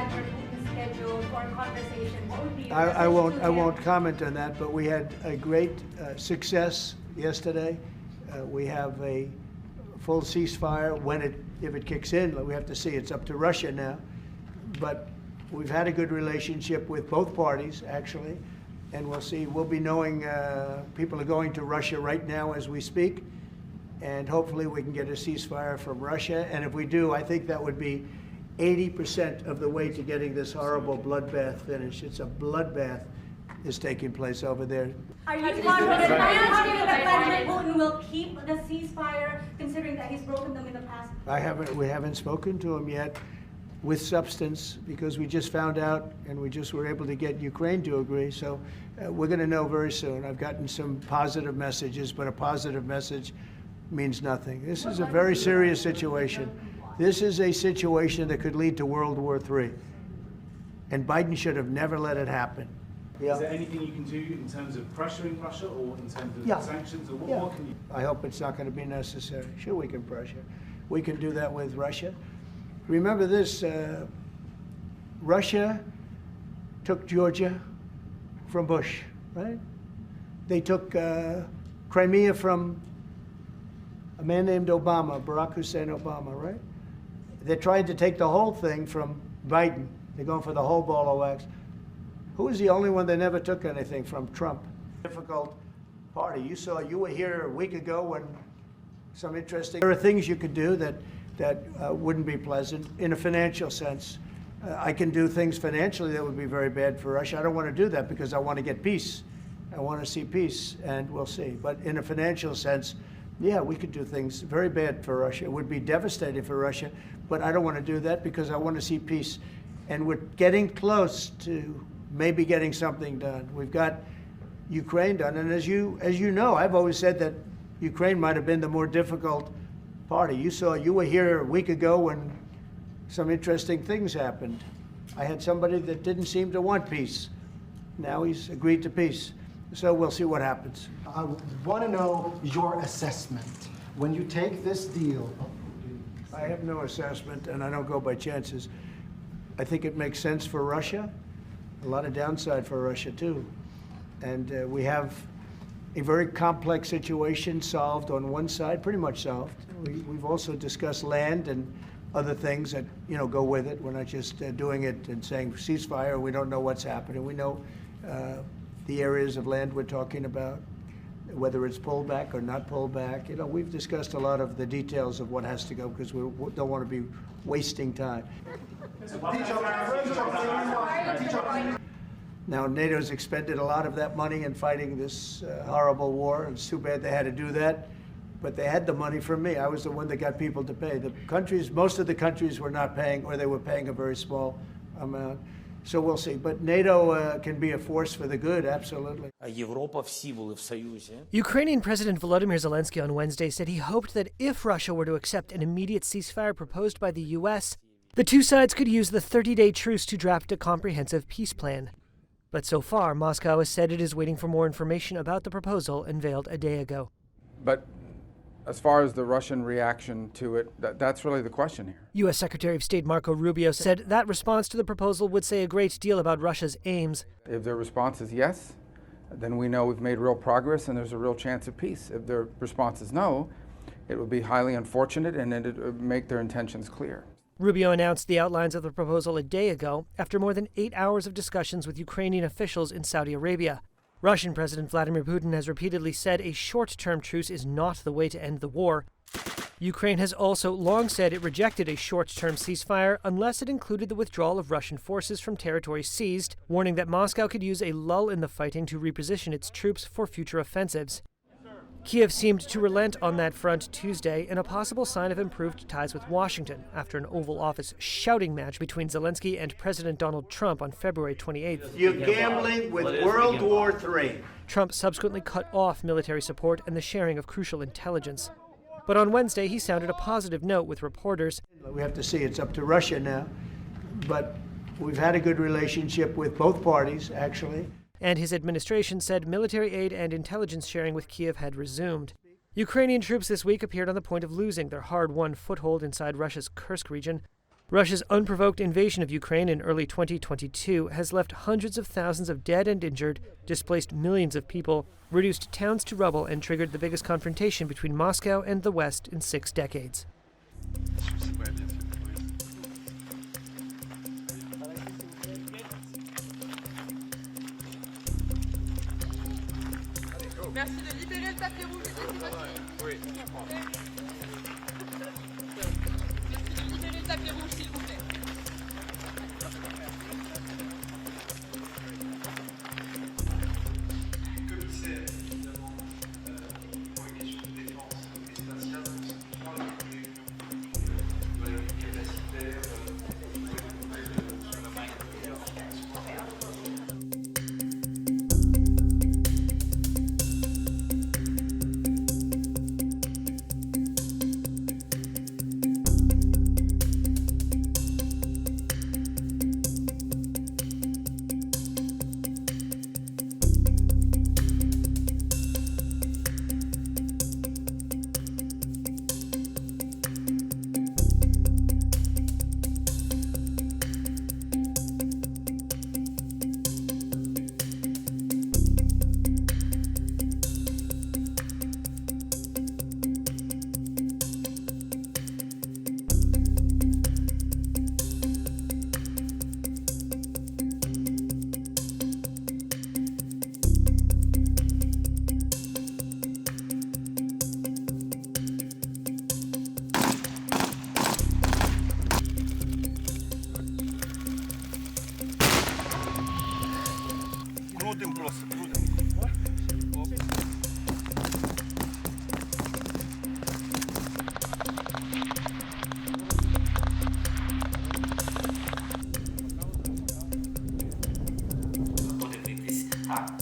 Vladimir Putin scheduled for a conversation? What would be your I message won't comment on that, but we had a great success yesterday. We have a full ceasefire. If it kicks in, we have to see. It's up to Russia now. But we've had a good relationship with both parties, actually, and we'll see. We'll be knowing people are going to Russia right now as we speak, and hopefully we can get a ceasefire from Russia. And if we do, I think that would be 80% of the way to getting this horrible bloodbath finished. It's a bloodbath is taking place over there. Are you confident that Vladimir Putin will keep the ceasefire, considering that he's broken them in the past? We haven't spoken to him yet with substance, because we just found out and we just were able to get Ukraine to agree. So we're going to know very soon. I've gotten some positive messages, but a positive message means nothing. This is a very serious situation. This is a situation that could lead to World War III. And Biden should have never let it happen. Yeah. Is there anything you can do in terms of pressuring Russia or in terms of sanctions? Or what can you? I hope it's not going to be necessary. Sure, we can pressure. We can do that with Russia. Remember this, Russia took Georgia from Bush, right? They took Crimea from a man named Obama, Barack Hussein Obama, right? They're trying to take the whole thing from Biden. They're going for the whole ball of wax. Who was the only one that never took anything from? Trump. Difficult party. You were here a week ago when some interesting. There are things you could do that wouldn't be pleasant in a financial sense. I can do things financially that would be very bad for Russia. I don't want to do that because I want to get peace. I want to see peace, and we'll see. But in a financial sense, yeah, we could do things very bad for Russia. It would be devastating for Russia, but I don't want to do that because I want to see peace. And we're getting close to maybe getting something done. We've got Ukraine done, and as you know, I've always said that Ukraine might have been the more difficult party. You were here a week ago when some interesting things happened. I had somebody that didn't seem to want peace. Now he's agreed to peace. So we'll see what happens. I want to know your assessment. When you take this deal. I have no assessment, and I don't go by chances. I think it makes sense for Russia. A lot of downside for Russia, too. And we have a very complex situation solved on one side, pretty much solved. We've also discussed land and other things that, go with it. We're not just doing it and saying ceasefire. We don't know what's happening. We know the areas of land we're talking about, whether it's pulled back or not pulled back. We've discussed a lot of the details of what has to go because we don't want to be wasting time. Now, NATO's expended a lot of that money in fighting this horrible war. It's too bad they had to do that, but they had the money from me. I was the one that got people to pay. Most of the countries were not paying, or they were paying a very small amount. So we'll see. But NATO can be a force for the good, absolutely. Ukrainian President Volodymyr Zelensky on Wednesday said he hoped that if Russia were to accept an immediate ceasefire proposed by the U.S., the two sides could use the 30-day truce to draft a comprehensive peace plan. But so far, Moscow has said it is waiting for more information about the proposal unveiled a day ago. But as far as the Russian reaction to it, that's really the question here. U.S. Secretary of State Marco Rubio said that response to the proposal would say a great deal about Russia's aims. If their response is yes, then we know we've made real progress and there's a real chance of peace. If their response is no, it would be highly unfortunate and it would make their intentions clear. Rubio announced the outlines of the proposal a day ago after more than 8 hours of discussions with Ukrainian officials in Saudi Arabia. Russian President Vladimir Putin has repeatedly said a short-term truce is not the way to end the war. Ukraine has also long said it rejected a short-term ceasefire unless it included the withdrawal of Russian forces from territory seized, warning that Moscow could use a lull in the fighting to reposition its troops for future offensives. Kiev seemed to relent on that front Tuesday in a possible sign of improved ties with Washington after an Oval Office shouting match between Zelensky and President Donald Trump on February 28th. You're gambling with World War III. Trump subsequently cut off military support and the sharing of crucial intelligence. But on Wednesday, he sounded a positive note with reporters. We have to see. It's up to Russia now. But we've had a good relationship with both parties, actually. And his administration said military aid and intelligence sharing with Kiev had resumed. Ukrainian troops this week appeared on the point of losing their hard-won foothold inside Russia's Kursk region. Russia's unprovoked invasion of Ukraine in early 2022 has left hundreds of thousands of dead and injured, displaced millions of people, reduced towns to rubble, and triggered the biggest confrontation between Moscow and the West in 6 decades. Merci de libérer le tapis rouge, c'est votre oui. Merci de libérer le tapis rouge, s'il vous plaît. Commissaire, évidemment, pour les questions de défense spatiale, on parle de la capacitaire, sur la main. Грудем просто, грудем. Подивитись. Так.